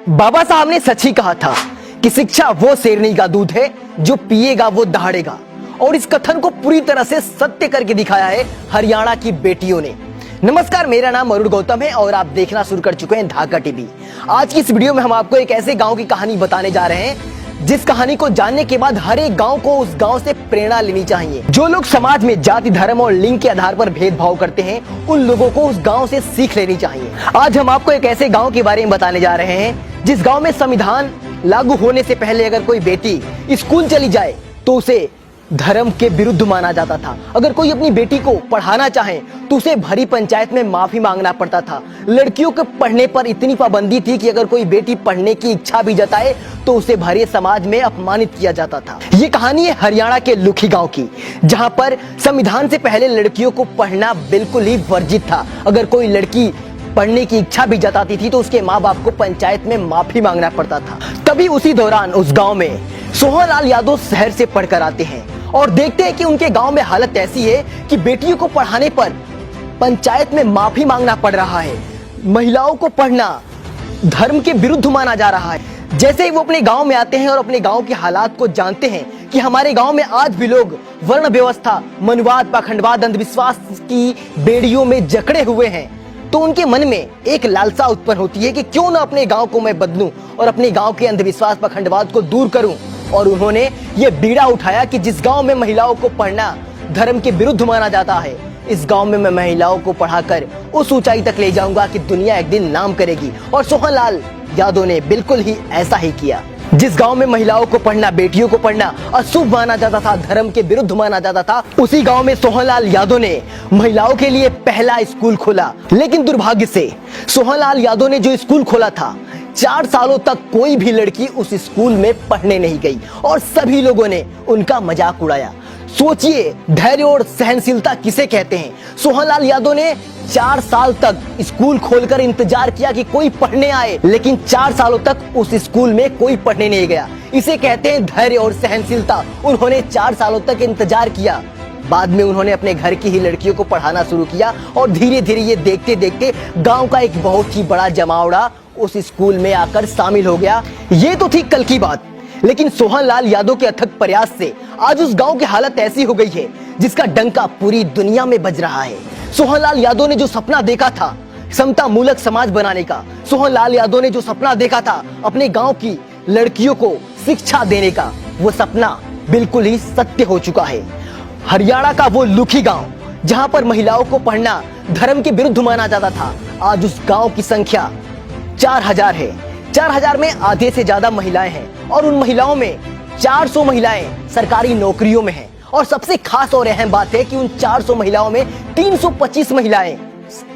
बाबा साहब ने सच ही कहा था कि शिक्षा वो शेरनी का दूध है जो पिएगा वो दहाड़ेगा। और इस कथन को पूरी तरह से सत्य करके दिखाया है हरियाणा की बेटियों ने। नमस्कार, मेरा नाम अरुण गौतम है और आप देखना शुरू कर चुके हैं धाका टीवी। आज की इस वीडियो में हम आपको एक ऐसे गांव की कहानी बताने जा रहे हैं जिस कहानी को जानने के बाद हर एक गांव को उस गांव से प्रेरणा लेनी चाहिए। जो लोग समाज में जाति, धर्म और लिंग के आधार पर भेदभाव करते हैं, उन लोगों को उस गांव से सीख लेनी चाहिए। आज हम आपको एक ऐसे गांव के बारे में बताने जा रहे हैं जिस गांव में संविधान लागू होने से पहले अगर कोई बेटी स्कूल चली जाए तो उसे धर्म के विरुद्ध माना जाता था। अगर कोई अपनी बेटी को पढ़ाना चाहे तो उसे भरी पंचायत में माफी मांगना पड़ता था। लड़कियों के पढ़ने पर इतनी पाबंदी थी कि अगर कोई बेटी पढ़ने की इच्छा भी जताए तो उसे भरे समाज में अपमानित किया जाता था। ये कहानी है हरियाणा के लुखी गांव की, जहां पर संविधान से पहले लड़कियों को पढ़ना बिल्कुल ही वर्जित था। अगर कोई लड़की पढ़ने की इच्छा भी जताती थी तो उसके माँ बाप को पंचायत में माफी मांगना पड़ता था। तभी उसी दौरान उस गांव में सोहनलाल यादव शहर से पढ़कर आते हैं और देखते हैं कि उनके गांव में हालत ऐसी है कि बेटियों को पढ़ाने पर पंचायत में माफी मांगना पड़ रहा है। महिलाओं को पढ़ना धर्म के विरुद्ध माना जा रहा है। जैसे ही वो अपने गांव में आते हैं और अपने गांव के हालात को जानते हैं कि हमारे गांव में आज भी लोग वर्ण व्यवस्था, मनुवाद, पाखंडवाद, अंधविश्वास की बेड़ियों में जकड़े हुए हैं, तो उनके मन में एक लालसा उत्पन्न होती है कि क्यों ना अपने गांव को मैं बदलूं और अपने गांव के अंधविश्वास, पाखंडवाद को दूर करूं। और उन्होंने ये बीड़ा उठाया कि जिस गांव में महिलाओं को पढ़ना धर्म के विरुद्ध माना जाता है, इस गांव में मैं महिलाओं को पढ़ाकर उस ऊंचाई तक ले जाऊंगा कि दुनिया एक दिन नाम करेगी। और सोहनलाल यादव ने बिल्कुल ही ऐसा ही किया। जिस गांव में महिलाओं को पढ़ना, बेटियों को पढ़ना अशुभ माना जाता था, धर्म के विरुद्ध माना जाता था, उसी गांव में सोहनलाल यादव ने महिलाओं के लिए पहला स्कूल खोला। लेकिन दुर्भाग्य से सोहनलाल यादव ने जो स्कूल खोला था, 4 सालों तक कोई भी लड़की उस स्कूल में पढ़ने नहीं गई और सभी लोगों ने उनका मजाक उड़ाया। सोचिए, धैर्य और सहनशीलता किसे कहते हैं। सोहनलाल यादव ने 4 साल तक स्कूल खोलकर इंतजार किया कि कोई पढ़ने आए, लेकिन 4 सालों तक उस स्कूल में कोई पढ़ने नहीं गया। इसे कहते हैं धैर्य और सहनशीलता। उन्होंने 4 सालों तक इंतजार किया। बाद में उन्होंने अपने घर की ही लड़कियों को पढ़ाना शुरू किया और धीरे धीरे ये देखते देखते गांव का एक बहुत ही बड़ा जमावड़ा उस स्कूल में आकर शामिल हो गया। ये तो थी कल की बात, लेकिन सोहनलाल यादव के अथक प्रयास से आज उस गांव की हालत ऐसी हो गई है जिसका डंका पूरी दुनिया में बज रहा है। सोहनलाल यादव ने जो सपना देखा था समता मूलक समाज बनाने का, सोहनलाल यादव ने जो सपना देखा था अपने गांव की लड़कियों को शिक्षा देने का, वो सपना बिल्कुल ही सत्य हो चुका है। हरियाणा का वो लुखी गांव जहां पर महिलाओं को पढ़ना धर्म के विरुद्ध माना जाता था, आज उस गांव की संख्या 4000 है। 4000 में आधे से ज्यादा महिलाएं हैं और उन महिलाओं में 400 महिलाएं सरकारी नौकरियों में हैं। और सबसे खास और अहम बात है कि उन 400 महिलाओं में 325 महिलाएं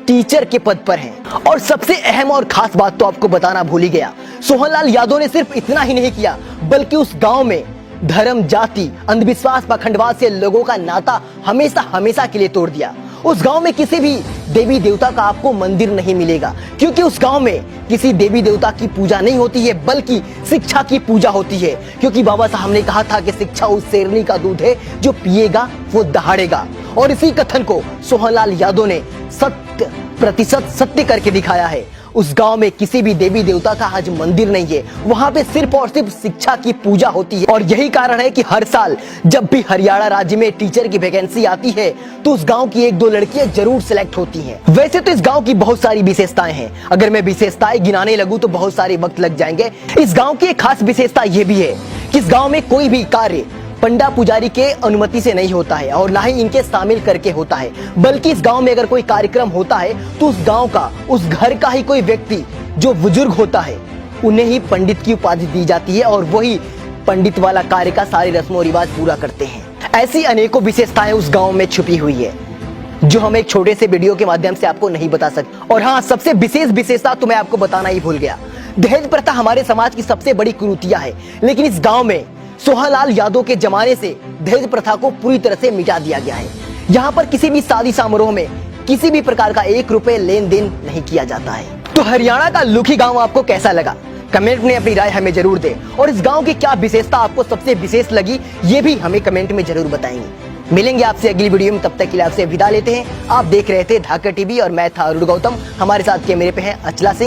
टीचर के पद पर हैं। और सबसे अहम और खास बात तो आपको बताना भूल ही गया, सोहनलाल यादव ने सिर्फ इतना ही नहीं किया बल्कि उस गांव में धर्म, जाति, अंधविश्वास, पाखंडवाद से लोगों का नाता हमेशा हमेशा के लिए तोड़ दिया। उस गांव में किसी भी देवी देवता का आपको मंदिर नहीं मिलेगा, क्योंकि उस गांव में किसी देवी देवता की पूजा नहीं होती है बल्कि शिक्षा की पूजा होती है। क्योंकि बाबा साहब ने कहा था कि शिक्षा उस शेरनी का दूध है जो पिएगा वो दहाड़ेगा। और इसी कथन को सोहनलाल यादव ने 100% सत्य करके दिखाया है। उस गांव में किसी भी देवी देवता का आज मंदिर नहीं है, वहां पे सिर्फ और सिर्फ शिक्षा की पूजा होती है। और यही कारण है कि हर साल जब भी हरियाणा राज्य में टीचर की वैकेंसी आती है तो उस गांव की 1-2 लड़कियां जरूर सिलेक्ट होती हैं। वैसे तो इस गांव की बहुत सारी विशेषताएं हैं, अगर मैं विशेषताएं गिनाने लगूं तो बहुत सारे वक्त लग जाएंगे। इस गाँव की एक खास विशेषता ये भी है कि इस गाँव में कोई भी कार्य पंडा पुजारी के अनुमति से नहीं होता है और ना ही इनके शामिल करके होता है, बल्कि इस गांव में अगर कोई कार्यक्रम होता है तो उस गांव का, उस घर का ही कोई व्यक्ति जो बुजुर्ग होता है उन्हें ही पंडित की उपाधि दी जाती है और वही पंडित वाला कार्य का सारे रस्मों रिवाज पूरा करते हैं। ऐसी अनेकों विशेषताएं उस गाँव में छुपी हुई है जो हम एक छोटे से वीडियो के माध्यम से आपको नहीं बता सकते। और हाँ, सबसे विशेष विशेषता तो मैं आपको बताना ही भूल गया, दहेज प्रथा हमारे समाज की सबसे बड़ी कुरीतियां है। लेकिन इस गाँव में सोहनलाल यादव के जमाने से दहेज प्रथा को पूरी तरह से मिटा दिया गया है। यहाँ पर किसी भी शादी समारोह में किसी भी प्रकार का 1 रुपए लेन देन नहीं किया जाता है। तो हरियाणा का लुखी गांव आपको कैसा लगा? कमेंट में अपनी राय हमें जरूर दें और इस गांव की क्या विशेषता आपको सबसे विशेष लगी ये भी हमें कमेंट में जरूर बताएंगे। मिलेंगे आपसे अगली वीडियो में, तब तक के लिए आपसे विदा लेते हैं। आप देख रहे थे धाका टीवी और मैं था अरुण गौतम। हमारे साथ कैमरे पे है अचला सिंह।